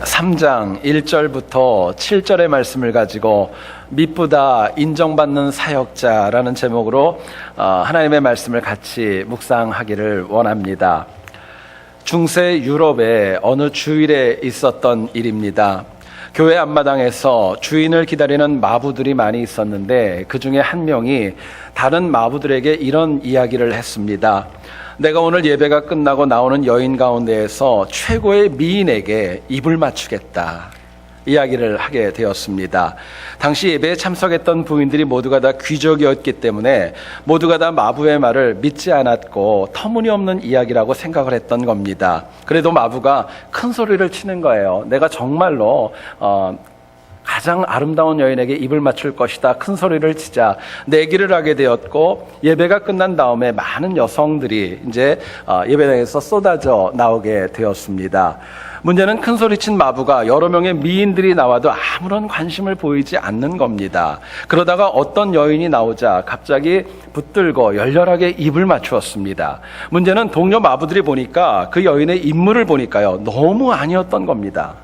3장 1절부터 7절의 말씀을 가지고 미쁘다 인정받는 사역자라는 제목으로 하나님의 말씀을 같이 묵상하기를 원합니다. 중세 유럽의 어느 주일에 있었던 일입니다. 교회 앞마당에서 주인을 기다리는 마부들이 많이 있었는데 그 중에 한 명이 다른 마부들에게 이런 이야기를 했습니다. 내가 오늘 예배가 끝나고 나오는 여인 가운데에서 최고의 미인에게 입을 맞추겠다 이야기를 하게 되었습니다. 당시 예배에 참석했던 부인들이 모두가 다 귀족이었기 때문에 모두가 다 마부의 말을 믿지 않았고 터무니없는 이야기라고 생각을 했던 겁니다. 그래도 마부가 큰 소리를 치는 거예요. 내가 정말로 가장 아름다운 여인에게 입을 맞출 것이다. 큰 소리를 치자 내기를 하게 되었고, 예배가 끝난 다음에 많은 여성들이 이제 예배당에서 쏟아져 나오게 되었습니다. 문제는 큰 소리친 마부가 여러 명의 미인들이 나와도 아무런 관심을 보이지 않는 겁니다. 그러다가 어떤 여인이 나오자 갑자기 붙들고 열렬하게 입을 맞추었습니다. 문제는 동료 마부들이 보니까 그 여인의 인물을 보니까요, 너무 아니었던 겁니다.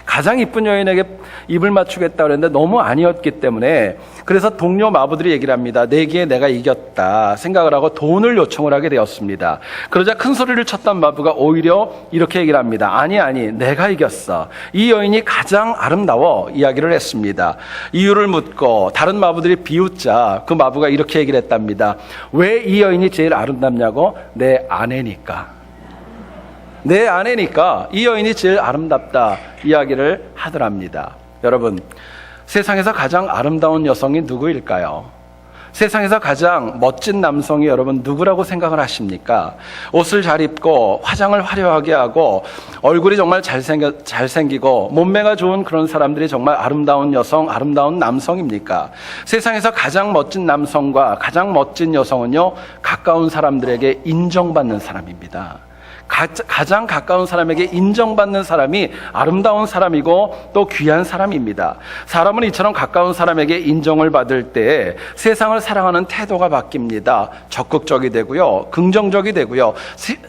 가장 이쁜 여인에게 입을 맞추겠다 그랬는데 너무 아니었기 때문에, 그래서 동료 마부들이 얘기를 합니다. 내기에 내가 이겼다 생각을 하고 돈을 요청을 하게 되었습니다. 그러자 큰 소리를 쳤던 마부가 오히려 이렇게 얘기를 합니다. 아니 내가 이겼어. 이 여인이 가장 아름다워 이야기를 했습니다. 이유를 묻고 다른 마부들이 비웃자 그 마부가 이렇게 얘기를 했답니다. 왜 이 여인이 제일 아름답냐고? 내 아내니까. 내 아내니까 이 여인이 제일 아름답다 이야기를 하더랍니다. 여러분, 세상에서 가장 아름다운 여성이 누구일까요? 세상에서 가장 멋진 남성이 여러분 누구라고 생각을 하십니까? 옷을 잘 입고 화장을 화려하게 하고 얼굴이 정말 잘생기고 몸매가 좋은 그런 사람들이 정말 아름다운 여성, 아름다운 남성입니까? 세상에서 가장 멋진 남성과 가장 멋진 여성은요, 가까운 사람들에게 인정받는 사람입니다. 가장 가까운 사람에게 인정받는 사람이 아름다운 사람이고 또 귀한 사람입니다. 사람은 이처럼 가까운 사람에게 인정을 받을 때 세상을 사랑하는 태도가 바뀝니다. 적극적이 되고요, 긍정적이 되고요,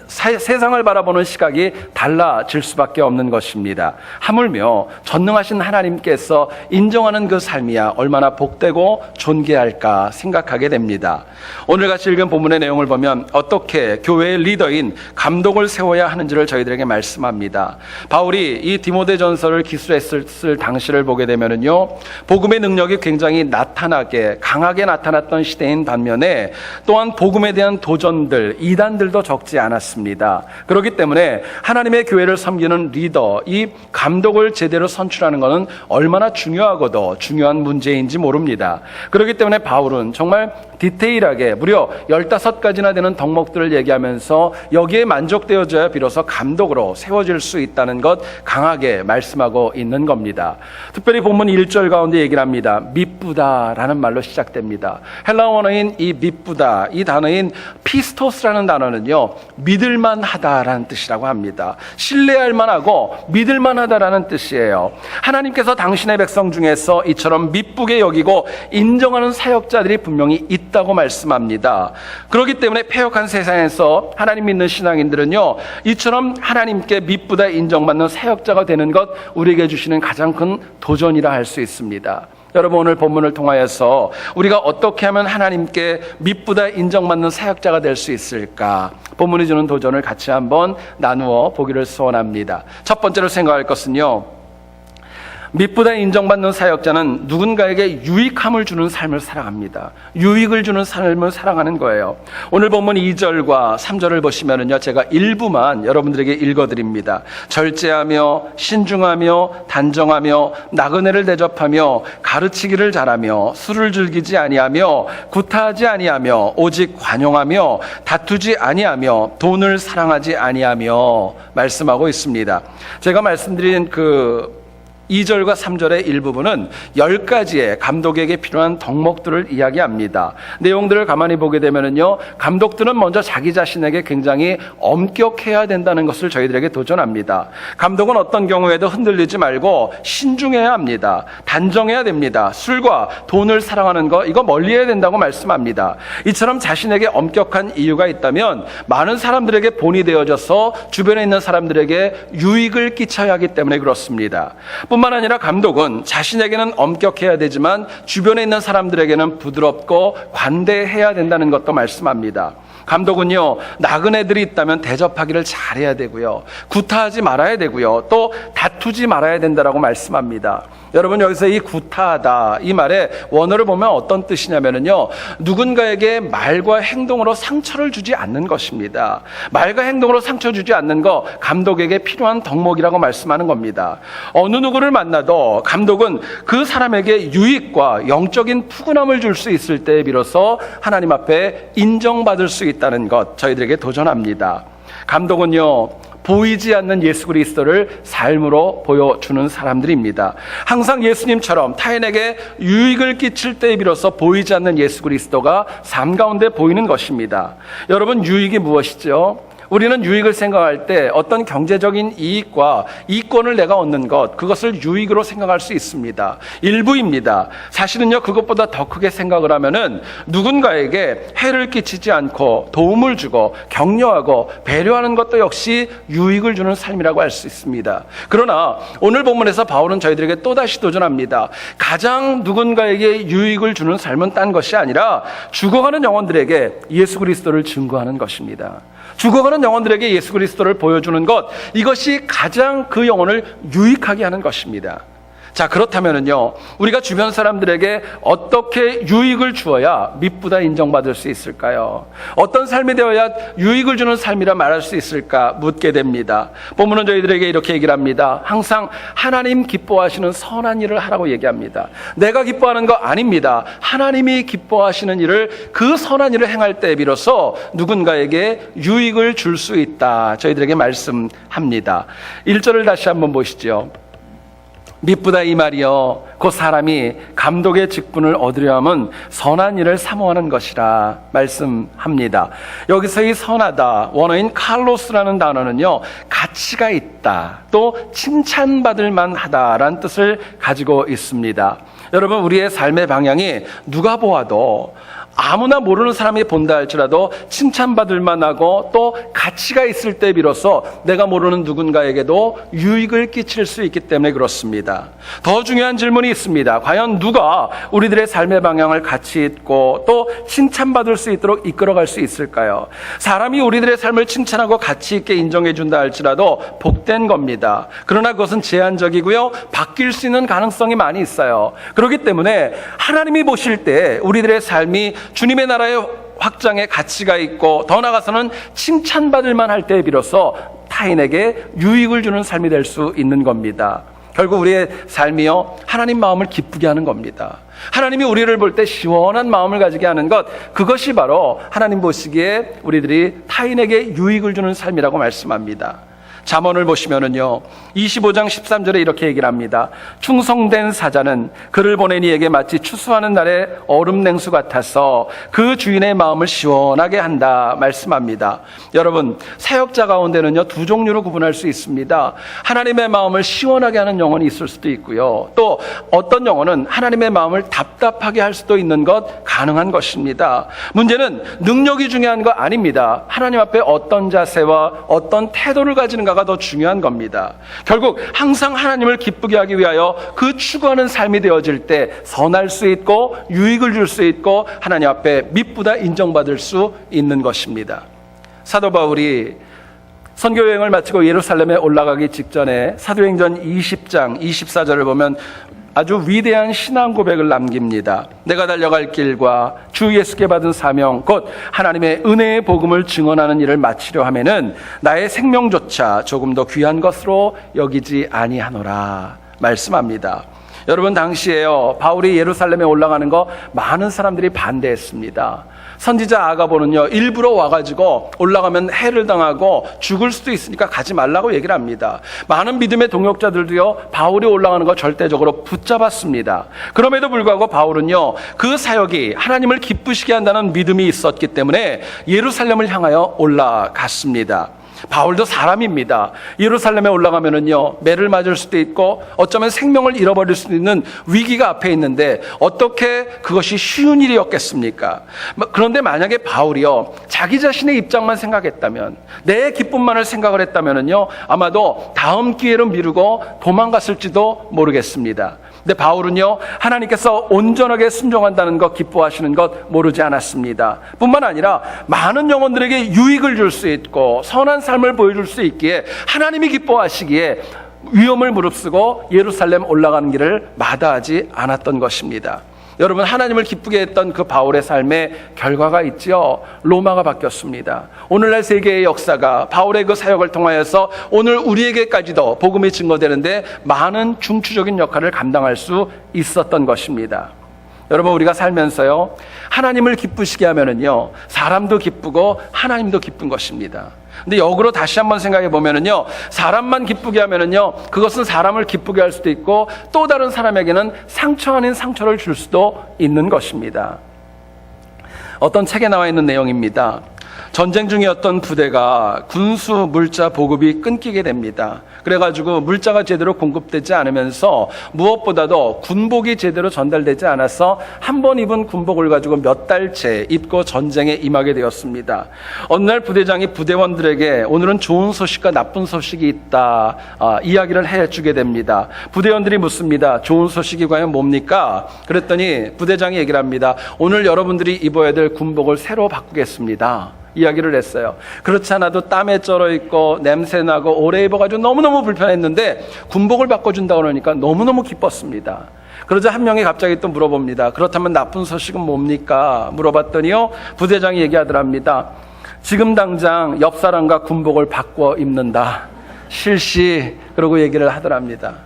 세상을 바라보는 시각이 달라질 수밖에 없는 것입니다. 하물며 전능하신 하나님께서 인정하는 그 삶이야 얼마나 복되고 존귀할까 생각하게 됩니다. 오늘 같이 읽은 본문의 내용을 보면 어떻게 교회의 리더인 감독을 세워야 하는지를 저희들에게 말씀합니다. 바울이 이 디모데전서를 기술했을 당시를 보게 되면은요, 복음의 능력이 굉장히 강하게 나타났던 시대인 반면에 또한 복음에 대한 도전들, 이단들도 적지 않았습니다. 그렇기 때문에 하나님의 교회를 섬기는 리더, 이 감독을 제대로 선출하는 것은 얼마나 중요하고도 중요한 문제인지 모릅니다. 그렇기 때문에 바울은 정말 디테일하게 무려 15가지나 되는 덕목들을 얘기하면서 여기에 만족되어져야 비로소 감독으로 세워질 수 있다는 것 강하게 말씀하고 있는 겁니다. 특별히 본문 1절 가운데 얘기를 합니다. 미쁘다라는 말로 시작됩니다. 헬라어 원어인 이 미쁘다, 이 단어인 피스토스라는 단어는요, 믿을만하다라는 뜻이라고 합니다. 신뢰할 만하고 믿을만하다라는 뜻이에요. 하나님께서 당신의 백성 중에서 이처럼 미쁘게 여기고 인정하는 사역자들이 분명히 있다고 말씀합니다. 그렇기 때문에 패역한 세상에서 하나님 믿는 신앙인들은요, 이처럼 하나님께 미쁘다 인정받는 사역자가 되는 것, 우리에게 주시는 가장 큰 도전이라 할 수 있습니다. 여러분, 오늘 본문을 통하여서 우리가 어떻게 하면 하나님께 미쁘다 인정받는 사역자가 될 수 있을까? 본문이 주는 도전을 같이 한번 나누어 보기를 소원합니다. 첫 번째로 생각할 것은요, 미쁘다 인정받는 사역자는 누군가에게 유익함을 주는 삶을 살아갑니다. 유익을 주는 삶을 살아가는 거예요. 오늘 본문 2절과 3절을 보시면은요, 제가 일부만 여러분들에게 읽어드립니다. 절제하며 신중하며 단정하며 나그네를 대접하며 가르치기를 잘하며 술을 즐기지 아니하며 구타하지 아니하며 오직 관용하며 다투지 아니하며 돈을 사랑하지 아니하며 말씀하고 있습니다. 제가 말씀드린 2절과 3절의 일부분은 10가지의 감독에게 필요한 덕목들을 이야기합니다. 내용들을 가만히 보게 되면요, 감독들은 먼저 자기 자신에게 굉장히 엄격해야 된다는 것을 저희들에게 도전합니다. 감독은 어떤 경우에도 흔들리지 말고 신중해야 합니다. 단정해야 됩니다. 술과 돈을 사랑하는 거, 이거 멀리해야 된다고 말씀합니다. 이처럼 자신에게 엄격한 이유가 있다면 많은 사람들에게 본이 되어져서 주변에 있는 사람들에게 유익을 끼쳐야 하기 때문에 그렇습니다. 뿐만 아니라 감독은 자신에게는 엄격해야 되지만 주변에 있는 사람들에게는 부드럽고 관대해야 된다는 것도 말씀합니다. 감독은요, 나그네들이 있다면 대접하기를 잘해야 되고요, 구타하지 말아야 되고요, 또 다투지 말아야 된다라고 말씀합니다. 여러분, 여기서 이 구타하다, 이 말의 원어를 보면 어떤 뜻이냐면요, 누군가에게 말과 행동으로 상처를 주지 않는 것입니다. 말과 행동으로 상처 주지 않는 거, 감독에게 필요한 덕목이라고 말씀하는 겁니다. 어느 누구를 만나도 감독은 그 사람에게 유익과 영적인 푸근함을 줄 수 있을 때에 비로소 하나님 앞에 인정받을 수 있다는 것, 저희들에게 도전합니다. 감독은요, 보이지 않는 예수 그리스도를 삶으로 보여주는 사람들입니다. 항상 예수님처럼 타인에게 유익을 끼칠 때에 비로소 보이지 않는 예수 그리스도가 삶 가운데 보이는 것입니다. 여러분, 유익이 무엇이죠? 우리는 유익을 생각할 때 어떤 경제적인 이익과 이권을 내가 얻는 것, 그것을 유익으로 생각할 수 있습니다. 일부입니다. 사실은요, 그것보다 더 크게 생각을 하면은 누군가에게 해를 끼치지 않고 도움을 주고 격려하고 배려하는 것도 역시 유익을 주는 삶이라고 할 수 있습니다. 그러나 오늘 본문에서 바울은 저희들에게 또다시 도전합니다. 가장 누군가에게 유익을 주는 삶은 딴 것이 아니라 죽어가는 영혼들에게 예수 그리스도를 증거하는 것입니다. 죽어가는 영혼들에게 예수 그리스도를 보여주는 것, 이것이 가장 그 영혼을 유익하게 하는 것입니다. 자, 그렇다면은요, 우리가 주변 사람들에게 어떻게 유익을 주어야 미쁘다 인정받을 수 있을까요? 어떤 삶이 되어야 유익을 주는 삶이라 말할 수 있을까 묻게 됩니다. 본문은 저희들에게 이렇게 얘기를 합니다. 항상 하나님 기뻐하시는 선한 일을 하라고 얘기합니다. 내가 기뻐하는 거 아닙니다. 하나님이 기뻐하시는 일을, 그 선한 일을 행할 때에 비로소 누군가에게 유익을 줄 수 있다, 저희들에게 말씀합니다. 1절을 다시 한번 보시죠. 미쁘다 이 말이요, 그 사람이 감독의 직분을 얻으려 함은 선한 일을 사모하는 것이라 말씀합니다. 여기서 이 선하다, 원어인 칼로스라는 단어는요, 가치가 있다, 또 칭찬받을 만하다라는 뜻을 가지고 있습니다. 여러분, 우리의 삶의 방향이 누가 보아도, 아무나 모르는 사람이 본다 할지라도 칭찬받을 만하고 또 가치가 있을 때 비로소 내가 모르는 누군가에게도 유익을 끼칠 수 있기 때문에 그렇습니다. 더 중요한 질문이 있습니다. 과연 누가 우리들의 삶의 방향을 가치 있고 또 칭찬받을 수 있도록 이끌어갈 수 있을까요? 사람이 우리들의 삶을 칭찬하고 가치 있게 인정해 준다 할지라도 복된 겁니다. 그러나 그것은 제한적이고요, 바뀔 수 있는 가능성이 많이 있어요. 그렇기 때문에 하나님이 보실 때 우리들의 삶이 주님의 나라의 확장에 가치가 있고 더 나아가서는 칭찬받을 만할 때에 비로소 타인에게 유익을 주는 삶이 될 수 있는 겁니다. 결국 우리의 삶이요, 하나님 마음을 기쁘게 하는 겁니다. 하나님이 우리를 볼 때 시원한 마음을 가지게 하는 것, 그것이 바로 하나님 보시기에 우리들이 타인에게 유익을 주는 삶이라고 말씀합니다. 잠언을 보시면은요, 25장 13절에 이렇게 얘기를 합니다. 충성된 사자는 그를 보낸 이에게 마치 추수하는 날의 얼음 냉수 같아서 그 주인의 마음을 시원하게 한다 말씀합니다. 여러분, 사역자 가운데는요, 두 종류로 구분할 수 있습니다. 하나님의 마음을 시원하게 하는 영혼이 있을 수도 있고요, 또 어떤 영혼은 하나님의 마음을 답답하게 할 수도 있는 것, 가능한 것입니다. 문제는 능력이 중요한 거 아닙니다. 하나님 앞에 어떤 자세와 어떤 태도를 가지는가 더 중요한 겁니다. 결국 항상 하나님을 기쁘게 하기 위하여 그 추구하는 삶이 되어질 때 선할 수 있고 유익을 줄 수 있고 하나님 앞에 미쁘다 인정받을 수 있는 것입니다. 사도 바울이 선교 여행을 마치고 예루살렘에 올라가기 직전에 사도행전 20장 24절을 보면 아주 위대한 신앙 고백을 남깁니다. 내가 달려갈 길과 주 예수께 받은 사명, 곧 하나님의 은혜의 복음을 증언하는 일을 마치려 하면은 나의 생명조차 조금 더 귀한 것으로 여기지 아니하노라 말씀합니다. 여러분, 당시에요, 바울이 예루살렘에 올라가는 거 많은 사람들이 반대했습니다. 선지자 아가보는요, 일부러 와가지고 올라가면 해를 당하고 죽을 수도 있으니까 가지 말라고 얘기를 합니다. 많은 믿음의 동역자들도요, 바울이 올라가는 거 절대적으로 붙잡았습니다. 그럼에도 불구하고 바울은요, 그 사역이 하나님을 기쁘시게 한다는 믿음이 있었기 때문에 예루살렘을 향하여 올라갔습니다. 바울도 사람입니다. 예루살렘에 올라가면은요, 매를 맞을 수도 있고 어쩌면 생명을 잃어버릴 수도 있는 위기가 앞에 있는데 어떻게 그것이 쉬운 일이었겠습니까? 그런데 만약에 바울이요, 자기 자신의 입장만 생각했다면, 내 기쁨만을 생각을 했다면은요, 아마도 다음 기회로 미루고 도망갔을지도 모르겠습니다. 근데 바울은요, 하나님께서 온전하게 순종한다는 것, 기뻐하시는 것 모르지 않았습니다. 뿐만 아니라 많은 영혼들에게 유익을 줄 수 있고 선한 삶을 보여줄 수 있기에 하나님이 기뻐하시기에 위험을 무릅쓰고 예루살렘 올라가는 길을 마다하지 않았던 것입니다. 여러분, 하나님을 기쁘게 했던 그 바울의 삶에 결과가 있죠. 로마가 바뀌었습니다. 오늘날 세계의 역사가 바울의 그 사역을 통하여서 오늘 우리에게까지도 복음이 증거되는데 많은 중추적인 역할을 감당할 수 있었던 것입니다. 여러분, 우리가 살면서요, 하나님을 기쁘시게 하면은요, 사람도 기쁘고 하나님도 기쁜 것입니다. 근데 역으로 다시 한번 생각해 보면은요, 사람만 기쁘게 하면은요, 그것은 사람을 기쁘게 할 수도 있고 또 다른 사람에게는 상처 아닌 상처를 줄 수도 있는 것입니다. 어떤 책에 나와 있는 내용입니다. 전쟁 중이었던 부대가 군수 물자 보급이 끊기게 됩니다. 그래가지고 물자가 제대로 공급되지 않으면서 무엇보다도 군복이 제대로 전달되지 않아서 한 번 입은 군복을 가지고 몇 달째 입고 전쟁에 임하게 되었습니다. 어느 날 부대장이 부대원들에게 오늘은 좋은 소식과 나쁜 소식이 있다, 이야기를 해주게 됩니다. 부대원들이 묻습니다. 좋은 소식이 과연 뭡니까? 그랬더니 부대장이 얘기를 합니다. 오늘 여러분들이 입어야 될 군복을 새로 바꾸겠습니다. 이야기를 했어요. 그렇지 않아도 땀에 쩔어 있고 냄새나고 오래 입어가지고 너무너무 불편했는데 군복을 바꿔준다고 그러니까 너무너무 기뻤습니다. 그러자 한 명이 갑자기 또 물어봅니다. 그렇다면 나쁜 소식은 뭡니까? 물어봤더니요, 부대장이 얘기하더랍니다. 지금 당장 옆 사람과 군복을 바꿔 입는다. 실시. 그러고 얘기를 하더랍니다.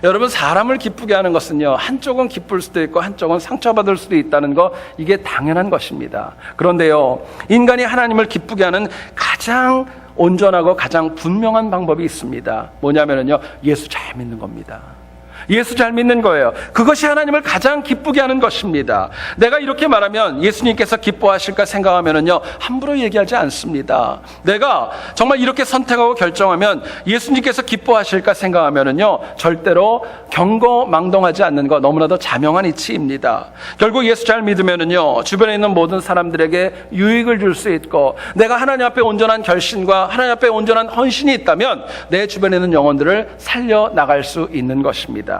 여러분, 사람을 기쁘게 하는 것은요, 한쪽은 기쁠 수도 있고 한쪽은 상처받을 수도 있다는 거, 이게 당연한 것입니다. 그런데요, 인간이 하나님을 기쁘게 하는 가장 온전하고 가장 분명한 방법이 있습니다. 뭐냐면요, 예수 잘 믿는 겁니다. 예수 잘 믿는 거예요. 그것이 하나님을 가장 기쁘게 하는 것입니다. 내가 이렇게 말하면 예수님께서 기뻐하실까 생각하면요, 함부로 얘기하지 않습니다. 내가 정말 이렇게 선택하고 결정하면 예수님께서 기뻐하실까 생각하면요, 절대로 경거망동하지 않는 거, 너무나도 자명한 이치입니다. 결국 예수 잘 믿으면요, 주변에 있는 모든 사람들에게 유익을 줄 수 있고, 내가 하나님 앞에 온전한 결심과 하나님 앞에 온전한 헌신이 있다면 내 주변에 있는 영혼들을 살려 나갈 수 있는 것입니다.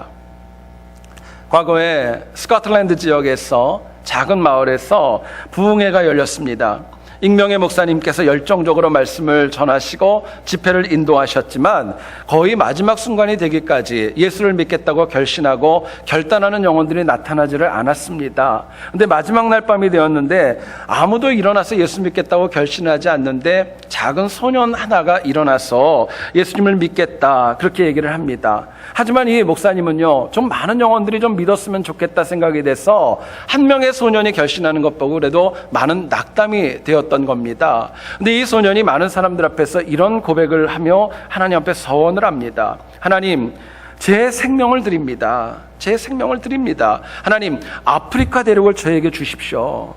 과거에 스코틀랜드 지역에서 작은 마을에서 부흥회가 열렸습니다. 익명의 목사님께서 열정적으로 말씀을 전하시고 집회를 인도하셨지만 거의 마지막 순간이 되기까지 예수를 믿겠다고 결심하고 결단하는 영혼들이 나타나지를 않았습니다. 근데 마지막 날 밤이 되었는데 아무도 일어나서 예수 믿겠다고 결심하지 않는데 작은 소년 하나가 일어나서 예수님을 믿겠다, 그렇게 얘기를 합니다. 하지만 이 목사님은요, 좀 많은 영혼들이 좀 믿었으면 좋겠다 생각이 돼서 한 명의 소년이 결심하는 것 보고 그래도 많은 낙담이 되었던 겁니다. 근데 이 소년이 많은 사람들 앞에서 이런 고백을 하며 하나님 앞에 서원을 합니다. 하나님, 제 생명을 드립니다. 제 생명을 드립니다. 하나님, 아프리카 대륙을 저에게 주십시오.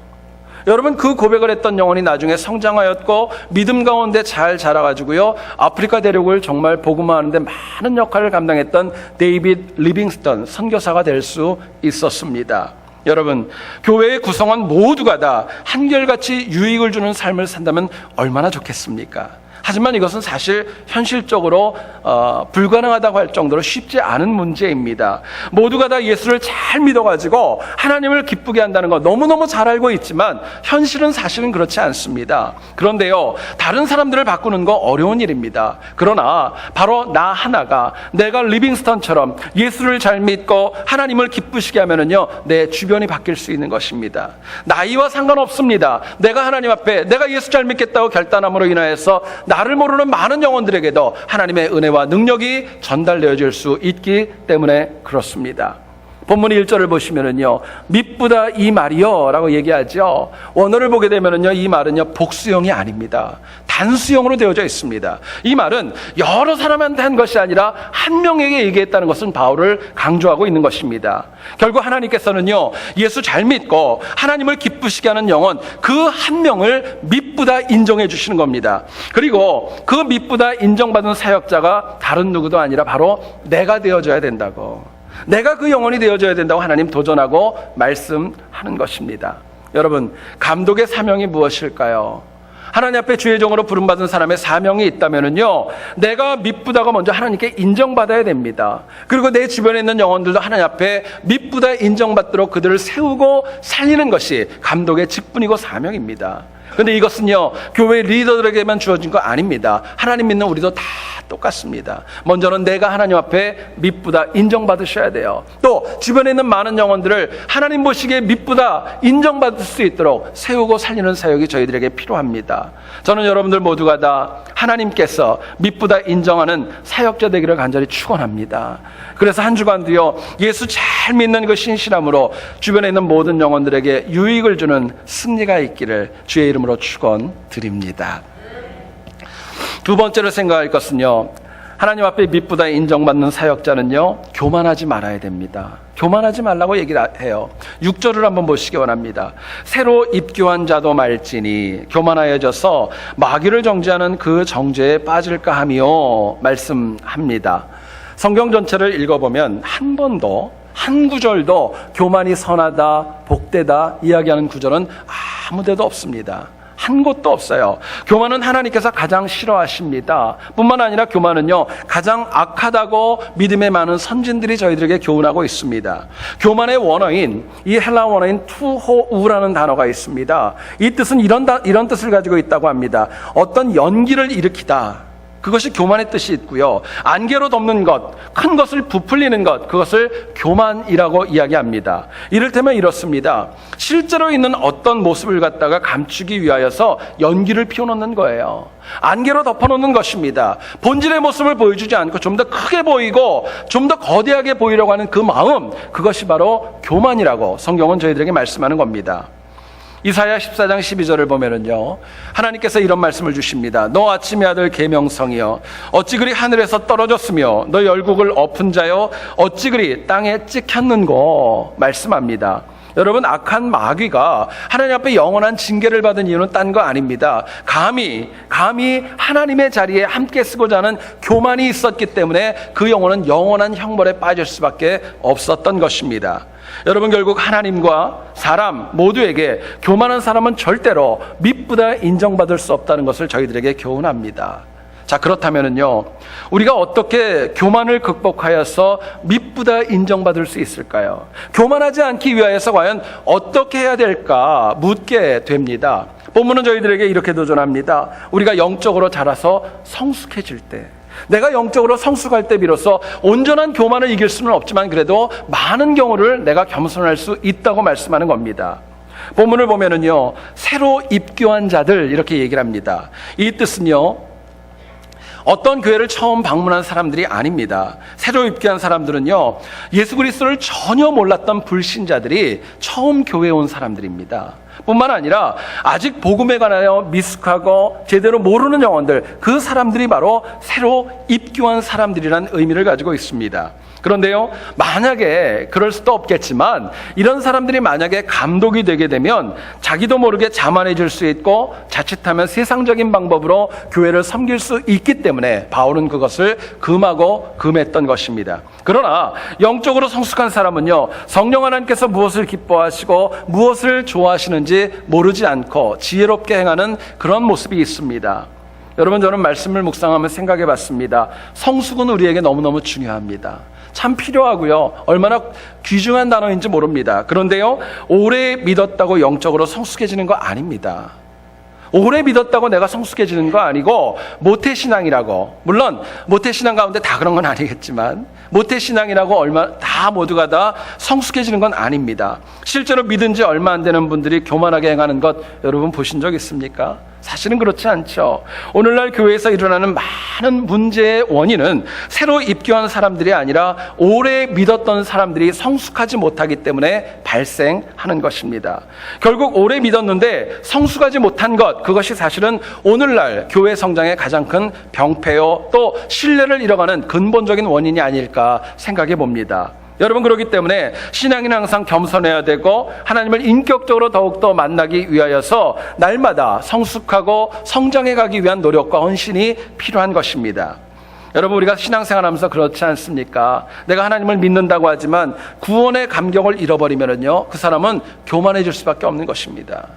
여러분, 그 고백을 했던 영혼이 나중에 성장하였고 믿음 가운데 잘 자라가지고요, 아프리카 대륙을 정말 복음화하는데 많은 역할을 감당했던 데이빗 리빙스턴 선교사가 될 수 있었습니다. 여러분, 교회의 구성원 모두가 다 한결같이 유익을 주는 삶을 산다면 얼마나 좋겠습니까? 하지만 이것은 사실 현실적으로 불가능하다고 할 정도로 쉽지 않은 문제입니다. 모두가 다 예수를 잘 믿어가지고 하나님을 기쁘게 한다는 거 너무너무 잘 알고 있지만 현실은 사실은 그렇지 않습니다. 그런데요, 다른 사람들을 바꾸는 거 어려운 일입니다. 그러나 바로 나 하나가 내가 리빙스턴처럼 예수를 잘 믿고 하나님을 기쁘시게 하면은요, 내 주변이 바뀔 수 있는 것입니다. 나이와 상관없습니다. 내가 하나님 앞에 내가 예수 잘 믿겠다고 결단함으로 인하여서 나를 모르는 많은 영혼들에게도 하나님의 은혜와 능력이 전달되어질 수 있기 때문에 그렇습니다. 본문 1절을 보시면은요, 미쁘다 이 말이요 라고 얘기하죠. 원어를 보게 되면은요, 이 말은요 복수형이 아닙니다. 단수형으로 되어져 있습니다. 이 말은 여러 사람한테 한 것이 아니라 한 명에게 얘기했다는 것은 바울을 강조하고 있는 것입니다. 결국 하나님께서는요, 예수 잘 믿고 하나님을 기쁘시게 하는 영혼 그 한 명을 미쁘다 인정해 주시는 겁니다. 그리고 그 미쁘다 인정받은 사역자가 다른 누구도 아니라 바로 내가 되어줘야 된다고, 내가 그 영혼이 되어줘야 된다고 하나님 도전하고 말씀하는 것입니다. 여러분, 감독의 사명이 무엇일까요? 하나님 앞에 주의 종으로 부름받은 사람의 사명이 있다면요, 내가 미쁘다고 먼저 하나님께 인정받아야 됩니다. 그리고 내 주변에 있는 영혼들도 하나님 앞에 미쁘다 인정받도록 그들을 세우고 살리는 것이 감독의 직분이고 사명입니다. 그런데 이것은요, 교회 리더들에게만 주어진 거 아닙니다. 하나님 믿는 우리도 다 똑같습니다. 먼저는 내가 하나님 앞에 미쁘다 인정받으셔야 돼요. 또 주변에 있는 많은 영혼들을 하나님 보시기에 미쁘다 인정받을 수 있도록 세우고 살리는 사역이 저희들에게 필요합니다. 저는 여러분들 모두가 다 하나님께서 미쁘다 인정하는 사역자 되기를 간절히 축원합니다. 그래서 한 주간도요, 예수 잘 믿는 그 신실함으로 주변에 있는 모든 영혼들에게 유익을 주는 승리가 있기를 주의 이름으로 축원드립니다. 두 번째로 생각할 것은요, 하나님 앞에 미쁘다 인정받는 사역자는요, 교만하지 말아야 됩니다. 교만하지 말라고 얘기를 해요. 6절을 한번 보시기 원합니다. 새로 입교한 자도 말지니 교만하여져서 마귀를 정죄하는 그 정죄에 빠질까 하며 말씀합니다. 성경 전체를 읽어보면 한 번도, 한 구절도 교만이 선하다, 복되다 이야기하는 구절은 아무 데도 없습니다. 한 곳도 없어요. 교만은 하나님께서 가장 싫어하십니다. 뿐만 아니라 교만은요, 가장 악하다고 믿음에 많은 선진들이 저희들에게 교훈하고 있습니다. 교만의 원어인, 이 헬라 원어인 투호우라는 단어가 있습니다. 이 뜻은 이런 뜻을 가지고 있다고 합니다. 어떤 연기를 일으키다, 그것이 교만의 뜻이 있고요, 안개로 덮는 것, 큰 것을 부풀리는 것, 그것을 교만이라고 이야기합니다. 이를테면 이렇습니다. 실제로 있는 어떤 모습을 갖다가 감추기 위하여서 연기를 피워놓는 거예요. 안개로 덮어놓는 것입니다. 본질의 모습을 보여주지 않고 좀 더 크게 보이고 좀 더 거대하게 보이려고 하는 그 마음, 그것이 바로 교만이라고 성경은 저희들에게 말씀하는 겁니다. 이사야 14장 12절을 보면은요, 하나님께서 이런 말씀을 주십니다. 너 아침의 아들 계명성이여, 어찌 그리 하늘에서 떨어졌으며 너 열국을 엎은 자여, 어찌 그리 땅에 찍혔는고 말씀합니다. 여러분, 악한 마귀가 하나님 앞에 영원한 징계를 받은 이유는 딴 거 아닙니다. 감히 하나님의 자리에 함께 쓰고자 하는 교만이 있었기 때문에 그 영혼은 영원한 형벌에 빠질 수밖에 없었던 것입니다. 여러분, 결국 하나님과 사람 모두에게 교만한 사람은 절대로 미쁘다 인정받을 수 없다는 것을 저희들에게 교훈합니다. 자, 그렇다면은요, 우리가 어떻게 교만을 극복하여서 미쁘다 인정받을 수 있을까요? 교만하지 않기 위하여서 과연 어떻게 해야 될까 묻게 됩니다. 본문은 저희들에게 이렇게 도전합니다. 우리가 영적으로 자라서 성숙해질 때, 내가 영적으로 성숙할 때 비로소 온전한 교만을 이길 수는 없지만 그래도 많은 경우를 내가 겸손할 수 있다고 말씀하는 겁니다. 본문을 보면은요, 새로 입교한 자들 이렇게 얘기를 합니다. 이 뜻은요, 어떤 교회를 처음 방문한 사람들이 아닙니다. 새로 입교한 사람들은요, 예수 그리스도를 전혀 몰랐던 불신자들이 처음 교회에 온 사람들입니다. 뿐만 아니라 아직 복음에 관하여 미숙하고 제대로 모르는 영혼들, 그 사람들이 바로 새로 입교한 사람들이라는 의미를 가지고 있습니다. 그런데요, 만약에 그럴 수도 없겠지만 이런 사람들이 만약에 감독이 되게 되면 자기도 모르게 자만해질 수 있고 자칫하면 세상적인 방법으로 교회를 섬길 수 있기 때문에 바울은 그것을 금하고 금했던 것입니다. 그러나 영적으로 성숙한 사람은요, 성령 하나님께서 무엇을 기뻐하시고 무엇을 좋아하시는지 모르지 않고 지혜롭게 행하는 그런 모습이 있습니다. 여러분, 저는 말씀을 묵상하며 생각해 봤습니다. 성숙은 우리에게 너무너무 중요합니다. 참 필요하고요, 얼마나 귀중한 단어인지 모릅니다. 그런데요, 오래 믿었다고 영적으로 성숙해지는 거 아닙니다. 오래 믿었다고 내가 성숙해지는 거 아니고, 모태신앙이라고, 물론 모태신앙 가운데 다 그런 건 아니겠지만 모태신앙이라고 다 모두가 다 성숙해지는 건 아닙니다. 실제로 믿은 지 얼마 안 되는 분들이 교만하게 행하는 것 여러분 보신 적 있습니까? 사실은 그렇지 않죠. 오늘날 교회에서 일어나는 많은 문제의 원인은 새로 입교한 사람들이 아니라 오래 믿었던 사람들이 성숙하지 못하기 때문에 발생하는 것입니다. 결국 오래 믿었는데 성숙하지 못한 것, 그것이 사실은 오늘날 교회 성장의 가장 큰 병폐요, 또 신뢰를 잃어가는 근본적인 원인이 아닐까 생각해 봅니다. 여러분, 그렇기 때문에 신앙인은 항상 겸손해야 되고 하나님을 인격적으로 더욱더 만나기 위하여서 날마다 성숙하고 성장해 가기 위한 노력과 헌신이 필요한 것입니다. 여러분, 우리가 신앙생활하면서 그렇지 않습니까? 내가 하나님을 믿는다고 하지만 구원의 감격을 잃어버리면요, 그 사람은 교만해질 수밖에 없는 것입니다.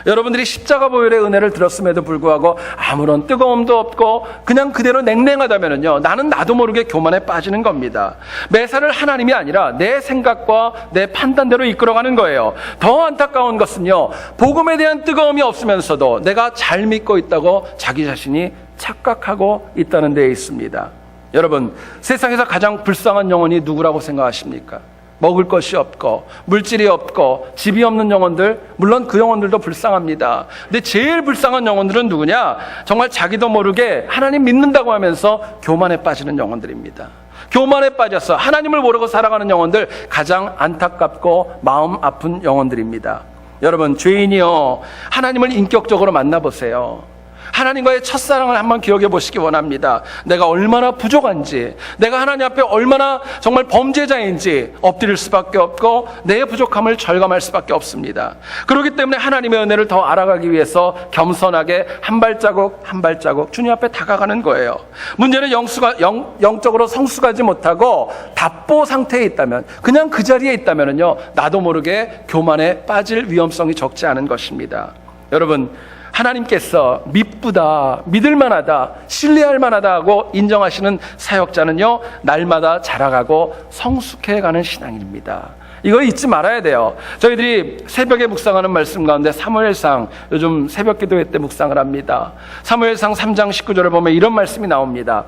여러분들이 십자가 보혈의 은혜를 들었음에도 불구하고 아무런 뜨거움도 없고 그냥 그대로 냉랭하다면요, 나는 나도 모르게 교만에 빠지는 겁니다. 매사를 하나님이 아니라 내 생각과 내 판단대로 이끌어가는 거예요. 더 안타까운 것은요, 복음에 대한 뜨거움이 없으면서도 내가 잘 믿고 있다고 자기 자신이 착각하고 있다는 데에 있습니다. 여러분, 세상에서 가장 불쌍한 영혼이 누구라고 생각하십니까? 먹을 것이 없고 물질이 없고 집이 없는 영혼들, 물론 그 영혼들도 불쌍합니다. 근데 제일 불쌍한 영혼들은 누구냐? 정말 자기도 모르게 하나님 믿는다고 하면서 교만에 빠지는 영혼들입니다. 교만에 빠져서 하나님을 모르고 살아가는 영혼들, 가장 안타깝고 마음 아픈 영혼들입니다. 여러분, 죄인이요, 하나님을 인격적으로 만나보세요. 하나님과의 첫사랑을 한번 기억해 보시기 원합니다. 내가 얼마나 부족한지, 내가 하나님 앞에 얼마나 정말 범죄자인지 엎드릴 수밖에 없고 내 부족함을 절감할 수밖에 없습니다. 그렇기 때문에 하나님의 은혜를 더 알아가기 위해서 겸손하게 한 발자국 한 발자국 주님 앞에 다가가는 거예요. 문제는 영적으로 성숙하지 못하고 답보 상태에 있다면, 그냥 그 자리에 있다면요, 나도 모르게 교만에 빠질 위험성이 적지 않은 것입니다. 여러분, 하나님께서 믿부다, 믿을만하다, 신뢰할 만하다 고 인정하시는 사역자는요, 날마다 자라가고 성숙해가는 신앙인입니다. 이걸 잊지 말아야 돼요. 저희들이 새벽에 묵상하는 말씀 가운데 사무엘상, 요즘 새벽 기도회 때 묵상을 합니다. 사무엘상 3장 19절을 보면 이런 말씀이 나옵니다.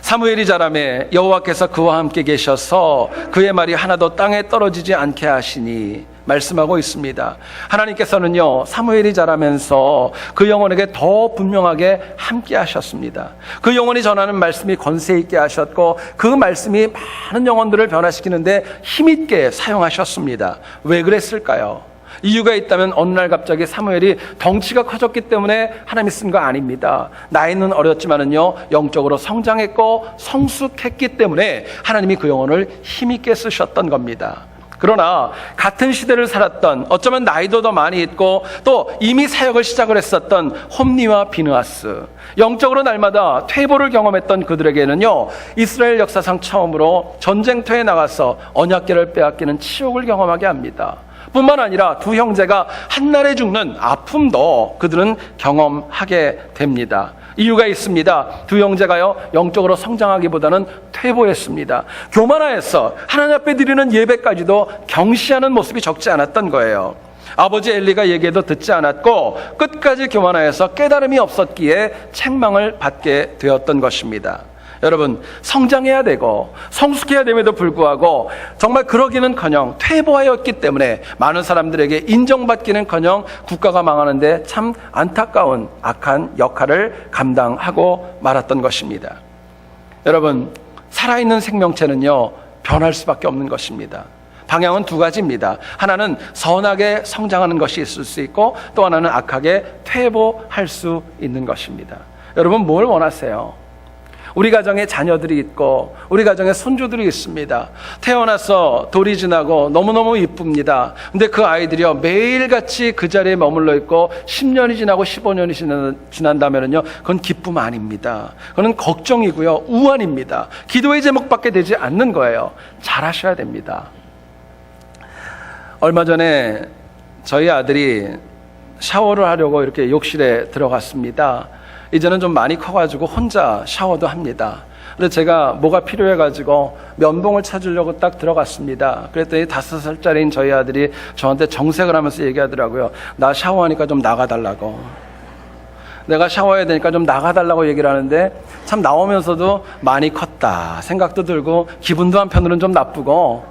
사무엘이 자라매 여호와께서 그와 함께 계셔서 그의 말이 하나도 땅에 떨어지지 않게 하시니, 말씀하고 있습니다. 하나님께서는요, 사무엘이 자라면서 그 영혼에게 더 분명하게 함께 하셨습니다. 그 영혼이 전하는 말씀이 권세 있게 하셨고 그 말씀이 많은 영혼들을 변화시키는데 힘있게 사용하셨습니다. 왜 그랬을까요? 이유가 있다면 어느 날 갑자기 사무엘이 덩치가 커졌기 때문에 하나님이 쓴 거 아닙니다. 나이는 어렸지만은요, 영적으로 성장했고 성숙했기 때문에 하나님이 그 영혼을 힘있게 쓰셨던 겁니다. 그러나 같은 시대를 살았던, 어쩌면 나이도 더 많이 있고 또 이미 사역을 시작을 했었던 홈리와 비느하스, 영적으로 날마다 퇴보를 경험했던 그들에게는요, 이스라엘 역사상 처음으로 전쟁터에 나가서 언약궤를 빼앗기는 치욕을 경험하게 합니다. 뿐만 아니라 두 형제가 한날에 죽는 아픔도 그들은 경험하게 됩니다. 이유가 있습니다. 두 형제가요, 영적으로 성장하기보다는 퇴보했습니다. 교만하여서 하나님 앞에 드리는 예배까지도 경시하는 모습이 적지 않았던 거예요. 아버지 엘리가 얘기해도 듣지 않았고 끝까지 교만하여서 깨달음이 없었기에 책망을 받게 되었던 것입니다. 여러분, 성장해야 되고 성숙해야 됨에도 불구하고 정말 그러기는커녕 퇴보하였기 때문에 많은 사람들에게 인정받기는커녕 국가가 망하는데 참 안타까운 악한 역할을 감당하고 말았던 것입니다. 여러분, 살아있는 생명체는요, 변할 수밖에 없는 것입니다. 방향은 두 가지입니다. 하나는 선하게 성장하는 것이 있을 수 있고 또 하나는 악하게 퇴보할 수 있는 것입니다. 여러분, 뭘 원하세요? 우리 가정에 자녀들이 있고 우리 가정에 손주들이 있습니다. 태어나서 돌이 지나고 너무너무 이쁩니다. 근데 그 아이들이요, 매일같이 그 자리에 머물러 있고 10년이 지나고 15년이 지난다면요, 그건 기쁨 아닙니다. 그건 걱정이고요, 우환입니다. 기도의 제목밖에 되지 않는 거예요. 잘하셔야 됩니다. 얼마 전에 저희 아들이 샤워를 하려고 이렇게 욕실에 들어갔습니다. 이제는 좀 많이 커가지고 혼자 샤워도 합니다. 근데 제가 뭐가 필요해가지고 면봉을 찾으려고 딱 들어갔습니다. 그랬더니 5살짜리인 저희 아들이 저한테 정색을 하면서 얘기하더라고요. 나 샤워하니까 좀 나가달라고. 내가 샤워해야 되니까 좀 나가달라고 얘기를 하는데 참 나오면서도 많이 컸다 생각도 들고 기분도 한편으로는 좀 나쁘고,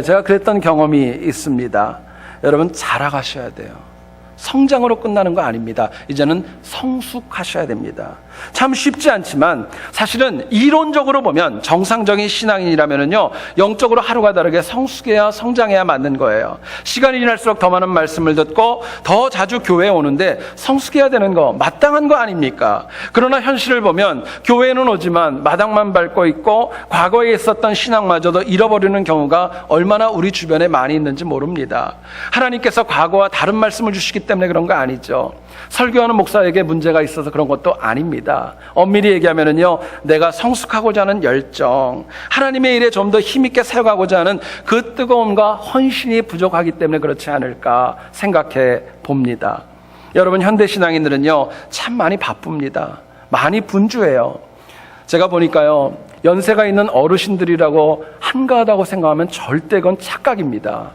제가 그랬던 경험이 있습니다. 여러분, 자라가셔야 돼요. 성장으로 끝나는 거 아닙니다. 이제는 성숙하셔야 됩니다. 참 쉽지 않지만 사실은 이론적으로 보면 정상적인 신앙인이라면요, 영적으로 하루가 다르게 성숙해야 성장해야 맞는 거예요. 시간이 지날수록 더 많은 말씀을 듣고 더 자주 교회에 오는데 성숙해야 되는 거 마땅한 거 아닙니까? 그러나 현실을 보면 교회는 오지만 마당만 밟고 있고 과거에 있었던 신앙마저도 잃어버리는 경우가 얼마나 우리 주변에 많이 있는지 모릅니다. 하나님께서 과거와 다른 말씀을 주시기 때문에 그런 거 아니죠. 설교하는 목사에게 문제가 있어서 그런 것도 아닙니다. 엄밀히 얘기하면요, 내가 성숙하고자 하는 열정, 하나님의 일에 좀 더 힘있게 사역하고자 하는 그 뜨거움과 헌신이 부족하기 때문에 그렇지 않을까 생각해 봅니다. 여러분, 현대 신앙인들은요 참 많이 바쁩니다. 많이 분주해요. 제가 보니까요, 연세가 있는 어르신들이라고 한가하다고 생각하면 절대 그건 착각입니다.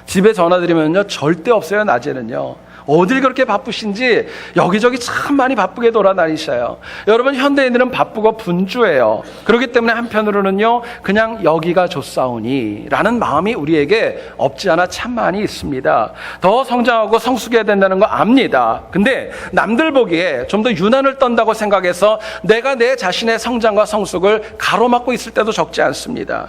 집에 전화드리면요 절대 없어요. 낮에는요 어딜 그렇게 바쁘신지 여기저기 참 많이 바쁘게 돌아다니셔요. 여러분, 현대인들은 바쁘고 분주해요. 그렇기 때문에 한편으로는요 그냥 여기가 좋사오니 라는 마음이 우리에게 없지 않아 참 많이 있습니다. 더 성장하고 성숙해야 된다는 거 압니다. 근데 남들 보기에 좀 더 유난을 떤다고 생각해서 내가 내 자신의 성장과 성숙을 가로막고 있을 때도 적지 않습니다.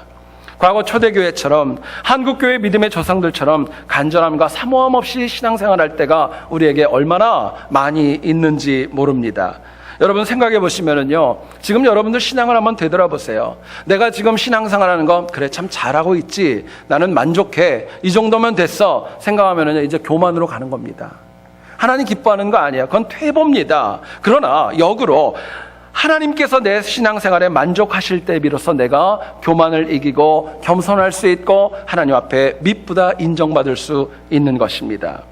과거 초대교회처럼 한국교회 믿음의 조상들처럼 간절함과 사모함 없이 신앙생활할 때가 우리에게 얼마나 많이 있는지 모릅니다. 여러분, 생각해 보시면은요, 지금 여러분들 신앙을 한번 되돌아보세요. 내가 지금 신앙생활하는 거 그래 참 잘하고 있지, 나는 만족해, 이 정도면 됐어 생각하면은요 이제 교만으로 가는 겁니다. 하나님 기뻐하는 거 아니에요. 그건 퇴보입니다. 그러나 역으로 하나님께서 내 신앙생활에 만족하실 때 비로소 내가 교만을 이기고 겸손할 수 있고 하나님 앞에 미쁘다 인정받을 수 있는 것입니다.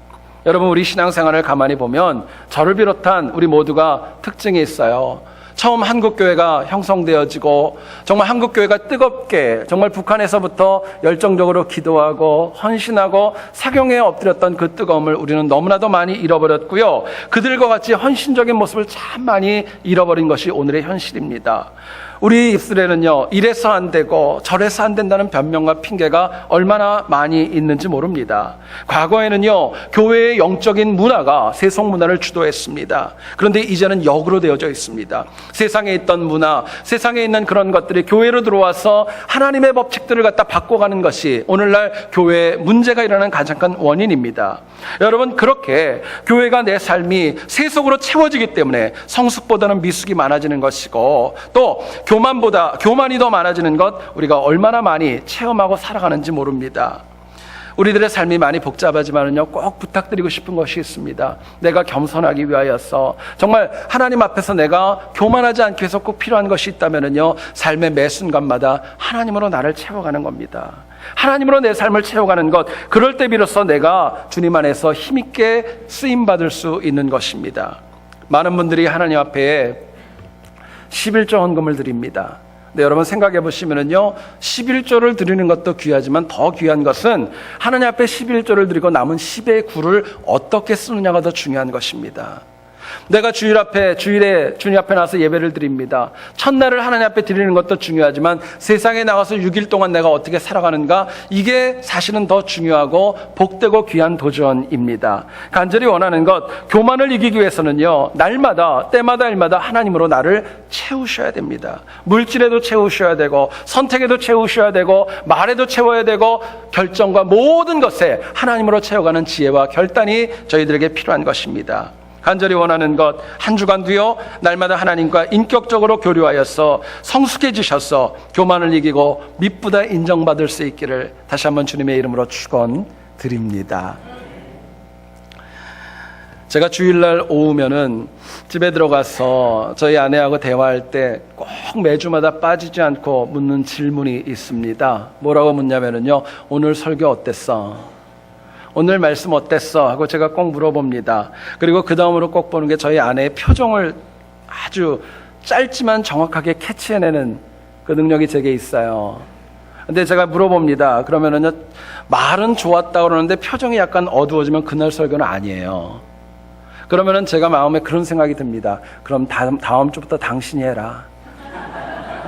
여러분, 우리 신앙생활을 가만히 보면 저를 비롯한 우리 모두가 특징이 있어요. 처음 한국교회가 형성되어지고 정말 한국교회가 뜨겁게 정말 북한에서부터 열정적으로 기도하고 헌신하고 사경에 엎드렸던 그 뜨거움을 우리는 너무나도 많이 잃어버렸고요, 그들과 같이 헌신적인 모습을 참 많이 잃어버린 것이 오늘의 현실입니다. 우리 입술에는요 이래서 안 되고 저래서 안 된다는 변명과 핑계가 얼마나 많이 있는지 모릅니다. 과거에는요 교회의 영적인 문화가 세속 문화를 주도했습니다. 그런데 이제는 역으로 되어져 있습니다. 세상에 있던 문화, 세상에 있는 그런 것들이 교회로 들어와서 하나님의 법칙들을 갖다 바꿔가는 것이 오늘날 교회에 문제가 일어나는 가장 큰 원인입니다. 여러분, 그렇게 교회가 내 삶이 세속으로 채워지기 때문에 성숙보다는 미숙이 많아지는 것이고, 또 교만이 더 많아지는 것, 우리가 얼마나 많이 체험하고 살아가는지 모릅니다. 우리들의 삶이 많이 복잡하지만은요 꼭 부탁드리고 싶은 것이 있습니다. 내가 겸손하기 위하여서 정말 하나님 앞에서 내가 교만하지 않기 위해서 꼭 필요한 것이 있다면은요 삶의 매 순간마다 하나님으로 나를 채워가는 겁니다. 하나님으로 내 삶을 채워가는 것, 그럴 때 비로소 내가 주님 안에서 힘있게 쓰임받을 수 있는 것입니다. 많은 분들이 하나님 앞에 11조 헌금을 드립니다. 네, 여러분 생각해 보시면은요 11조를 드리는 것도 귀하지만 더 귀한 것은 하나님 앞에 11조를 드리고 남은 10의 9를 어떻게 쓰느냐가 더 중요한 것입니다. 내가 주일에 주님 앞에 나와서 예배를 드립니다. 첫날을 하나님 앞에 드리는 것도 중요하지만 세상에 나가서 6일 동안 내가 어떻게 살아가는가, 이게 사실은 더 중요하고 복되고 귀한 도전입니다. 간절히 원하는 것, 교만을 이기기 위해서는요 날마다 때마다 일마다 하나님으로 나를 채우셔야 됩니다. 물질에도 채우셔야 되고 선택에도 채우셔야 되고 말에도 채워야 되고 결정과 모든 것에 하나님으로 채워가는 지혜와 결단이 저희들에게 필요한 것입니다. 간절히 원하는 것, 한 주간도요 날마다 하나님과 인격적으로 교류하여서 성숙해지셔서 교만을 이기고 미쁘다 인정받을 수 있기를 다시 한번 주님의 이름으로 축원드립니다. 제가 주일날 오후면은 집에 들어가서 저희 아내하고 대화할 때 꼭 매주마다 빠지지 않고 묻는 질문이 있습니다. 뭐라고 묻냐면은요, 오늘 설교 어땠어? 오늘 말씀 어땠어? 하고 제가 꼭 물어봅니다. 그리고 그 다음으로 꼭 보는 게 저희 아내의 표정을 아주 짧지만 정확하게 캐치해내는 그 능력이 제게 있어요. 근데 제가 물어봅니다. 그러면은요, 말은 좋았다 그러는데 표정이 약간 어두워지면 그날 설교는 아니에요. 그러면은 제가 마음에 그런 생각이 듭니다. 그럼 다음 주부터 당신이 해라.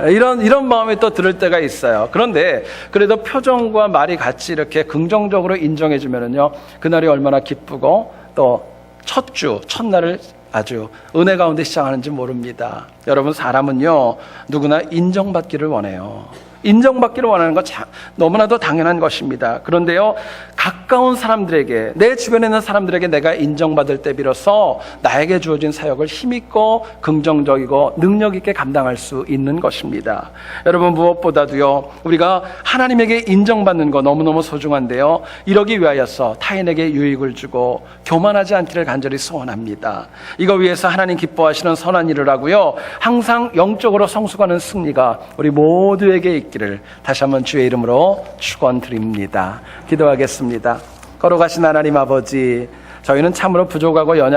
이런 마음이 또 들을 때가 있어요. 그런데 그래도 표정과 말이 같이 이렇게 긍정적으로 인정해 주면은요 그날이 얼마나 기쁘고 또 첫 주, 첫날을 아주 은혜 가운데 시작하는지 모릅니다. 여러분, 사람은요, 누구나 인정받기를 원해요. 인정받기를 원하는 건 너무나도 당연한 것입니다. 그런데요, 가까운 사람들에게, 내 주변에 있는 사람들에게 내가 인정받을 때 비로소 나에게 주어진 사역을 힘있고 긍정적이고 능력 있게 감당할 수 있는 것입니다. 여러분, 무엇보다도요, 우리가 하나님에게 인정받는 거 너무너무 소중한데요, 이러기 위하여서 타인에게 유익을 주고 교만하지 않기를 간절히 소원합니다. 이거 위해서 하나님 기뻐하시는 선한 일을 하고요, 항상 영적으로 성숙하는 승리가 우리 모두에게 있기를 다시 한번 주의 이름으로 축원드립니다. 기도하겠습니다. 걸어가신 하나님 아버지, 저희는 참으로 부족하고 연약